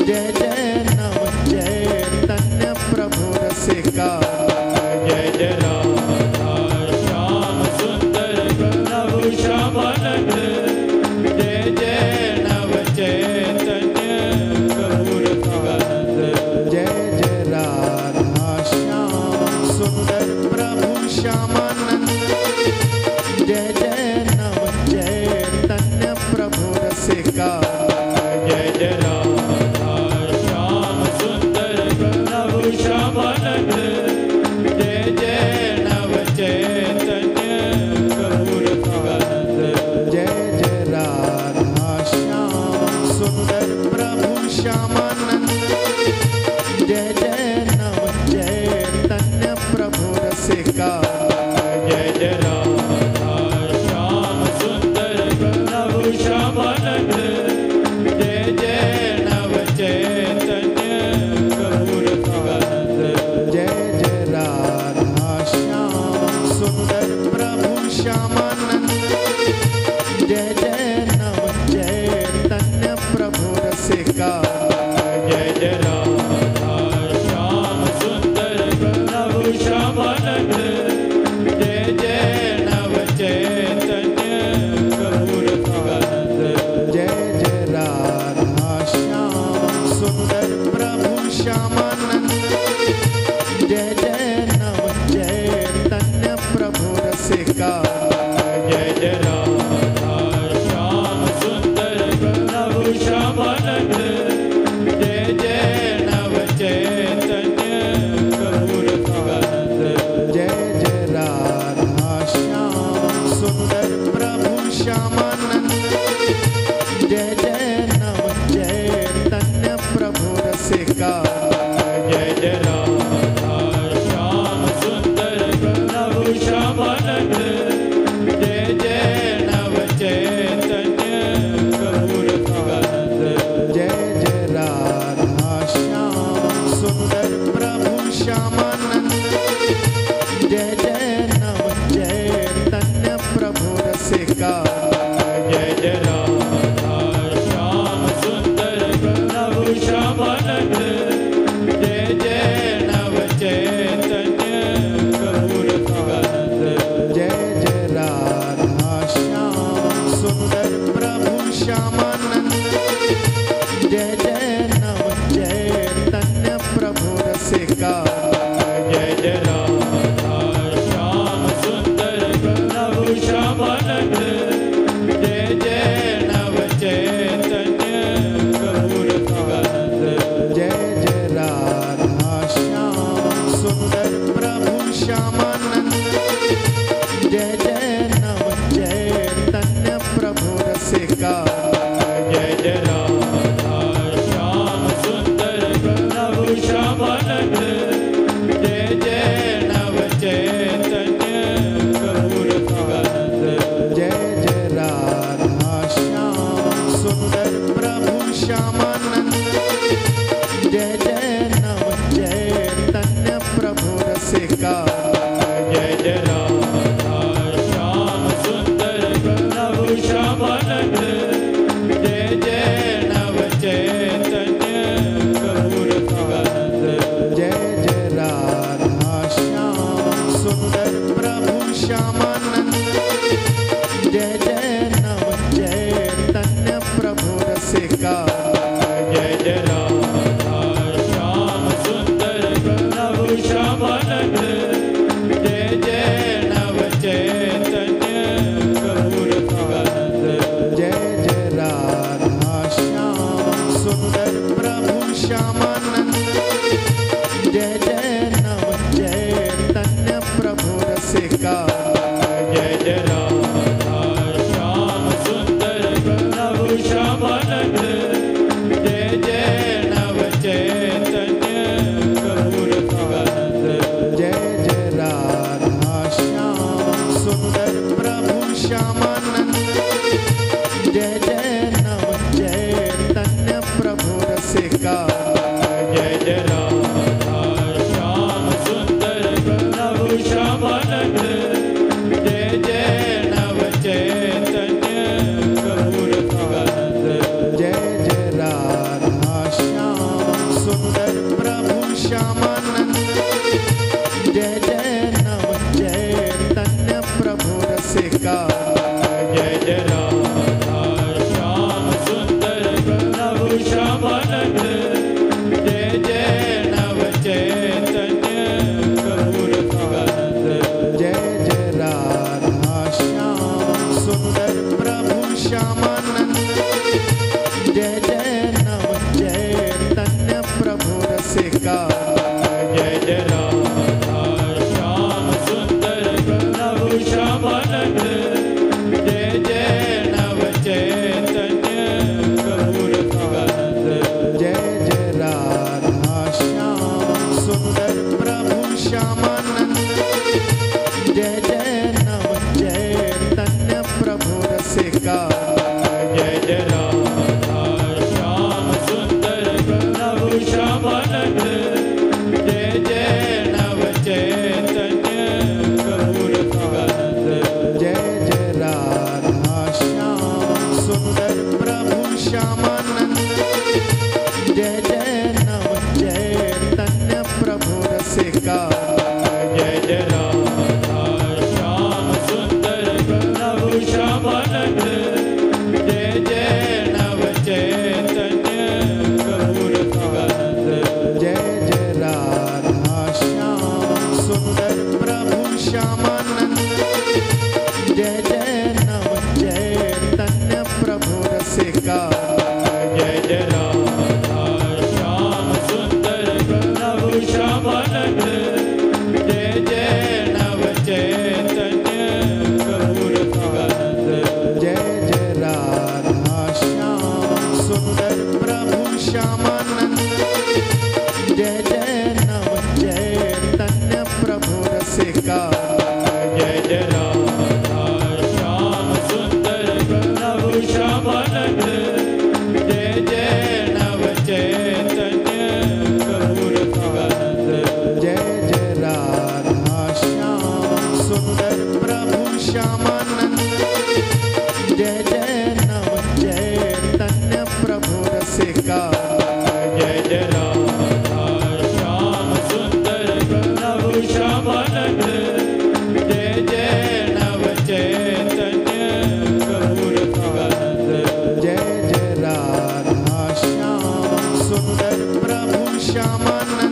जय जय नव चैतन्य प्रभु रसिका। जय जय राधा श्याम सुंदर प्रभु श्यामानंद। जय जय नव चैतन्य प्रभु रसिकानंद। जय जय राधा श्याम सुंदर प्रभु श्यामानंद। जय जय नव चैतन्य प्रभु रसिका। जय जय राधा श्याम सुंदर प्रभु श्यामानंद। जय जय नव चैतन्य प्रभु रसिकानंद। जय जय राधा श्याम सुंदर प्रभु श्यामानंद। जय जय नव चैतन्य प्रभु रसिका। जय जय राधा श्याम सुंदर प्रभु श्यामानंद। जय जय नव चैतन्य प्रभु रसिकानंद। जय जय राधा श्याम सुंदर प्रभु श्यामानंद। जय जय नव चैतन्य प्रभु रसिका। जय जय राधा श्याम सुंदर प्रभु श्यामानंद। जय जय नव चैतन्य प्रभु रसिकानंद। जय जय राधा श्याम सुंदर प्रभु श्यामानंद। जय जय नव चैतन्य प्रभु रसिका। जय जय राधा श्याम सुंदर प्रभु श्यामानंद। जय जय नव चैतन्य प्रभु रसिकानंद। जय जय राधा श्याम सुंदर प्रभु श्यामानंद। जय जय नव चैतन्य प्रभु रसिका। जय जय राधा श्याम सुंदर प्रभु श्यामानंद। जय जय नव चैतन्य प्रभु रसिकानंद। जय जय राधा श्याम सुंदर प्रभु श्यामानंद। जय जय नव चैतन्य प्रभु रसिका। जय जय राधा श्याम सुंदर प्रभु श्यामानंद। जय जय नव चैतन्य प्रभु रसिकानंद। जय जय राधा श्याम सुंदर प्रभु श्यामानंद। जय जय नव चैतन्य प्रभु रसिका। जय जय राधा श्याम सुंदर प्रभु श्यामानंद। जय जय नव चैतन्य प्रभु रसिकानंद। जय जय राधा श्याम सुंदर प्रभु श्यामानंद। जय जय नव चैतन्य प्रभु रसिका। जय जय राधा श्याम सुंदर प्रभु श्यामानंद। जय जय नव चैतन्य प्रभु रसिकानंद। जय जय राधा श्याम सुंदर प्रभु श्यामानंद। जय जय नव चैतन्य प्रभु रसिका। जय जय राधा श्याम सुंदर प्रभु श्यामानंद। जय जय नव चैतन्य प्रभु रसिकानंद। जय जय राधा श्याम सुंदर प्रभु श्यामानंद। जय जय नव चैतन्य प्रभु रसिका। जय जय राधा श्याम सुंदर प्रभु श्यामानंद। जय जय नव चैतन्य प्रभु रसिकानंद। जय जय राधा श्याम सुंदर प्रभु श्यामानंद। जय जय नव चैतन्य प्रभु रसिका। जय जय राधा श्याम सुंदर प्रभु श्यामानंद। जय जय नव चैतन्य प्रभु रसिकानंद। जय जय राधा श्याम सुंदर प्रभु श्यामानंद। जय जय नव चैतन्य प्रभु रसिका। जय जय श्यामानंद जय जय नव चैतन्य प्रभु रसिका जय जय राधा श्याम सुंदर प्रभु श्यामानंद जय जय नव चैतन्य प्रभु रसिकानंद जय जय राधा श्याम सुंदर प्रभु श्यामानंद जय जय नव चैतन्य प्रभु रसिका जय जय राधा श्याम सुंदर प्रभु श्यामानंद जय जय नव चैतन्य प्रभु रसिकानंद जय जय राधा श्याम सुंदर प्रभु श्यामानंद जय जय नव चैतन्य प्रभु रसिका जय जय राधा श्याम सुंदर प्रभु श्यामानंद जय जय नव चैतन्य प्रभु रसिकानंद जय जय राधा श्याम सुंदर प्रभु श्यामानंद जय जय नव चैतन्य प्रभु रसिका जय जय राधा श्याम सुंदर प्रभु श्यामानंद जय जय नव चैतन्य प्रभु रसिकानंद जय जय राधा श्याम सुंदर प्रभु श्यामानंद जय जय नव चैतन्य प्रभु रसिका जय जय राधा श्याम सुंदर प्रभु श्यामानंद जय जय नव चैतन्य प्रभु रसिकानंद जय जय राधा श्याम सुंदर प्रभु श्यामानंद जय जय नव चैतन्य प्रभु रसिका जय जय राधा श्याम सुंदर प्रभु श्यामानंद जय जय नव चैतन्य प्रभु रसिकानंद जय जय राधा श्याम सुंदर प्रभु श्यामानंद जय जय नव चैतन्य प्रभु रसिका जय जय राधा श्याम सुंदर प्रभु श्यामानंद जय जय नव चैतन्य प्रभु रसिकानंद जय जय राधा श्याम सुंदर प्रभु श्यामानंद